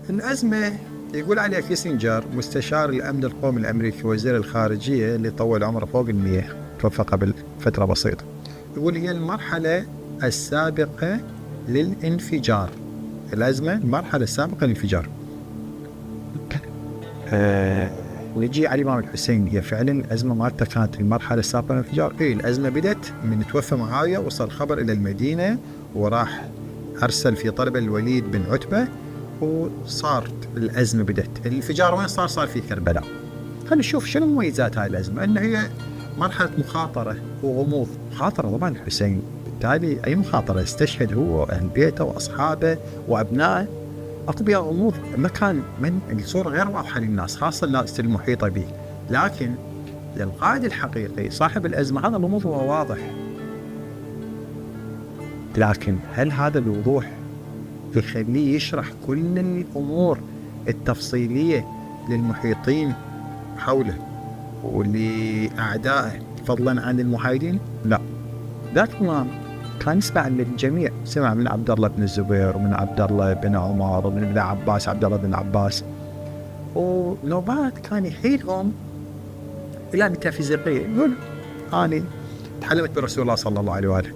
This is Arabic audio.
الأزمة يقول عليها كيسنجر مستشار الأمن القومي الأمريكي وزير الخارجية اللي طول عمره فوق 100، توفى قبل فترة بسيطة، يقول هي المرحلة السابقة للانفجار. الأزمة المرحلة السابقة للانفجار. ونجي على الإمام الحسين، هي فعلا الأزمة مالته كانت المرحلة السابقة للانفجار. الأزمة بدت من توفى معاوية، وصل خبر إلى المدينة وراح أرسل في طلب الوليد بن عتبة، وصارت الأزمة بدت. الانفجار وين صار؟ صار في كربلاء. خلينا نشوف شنو مميزات هاي الأزمة. أن هي مرحلة مخاطرة وغموض. مخاطرة طبعا الحسين، بالتالي أي مخاطرة، استشهد هو وأهل بيته وأصحابه وأبنائه. أطبياء غموض، مكان من الصورة غير واضحة للناس، خاصة الناس المحيطة به. لكن للقائد الحقيقي صاحب الأزمة هذا الغموض هو واضح. لكن هل هذا الوضوح يخليه يشرح كل الأمور التفصيلية للمحيطين حوله ولأعدائه فضلا عن المحايدين؟ لا. ذاك الإمام كان يسمع للجميع، سمع من عبد الله بن الزبير ومن عبد الله بن عمر ومن ابن عباس، عبد الله بن عباس، ونوبات كان يحيلهم إلى ميتافيزيقية. يقول أنا تعلمت برسول الله صلى الله عليه وآله،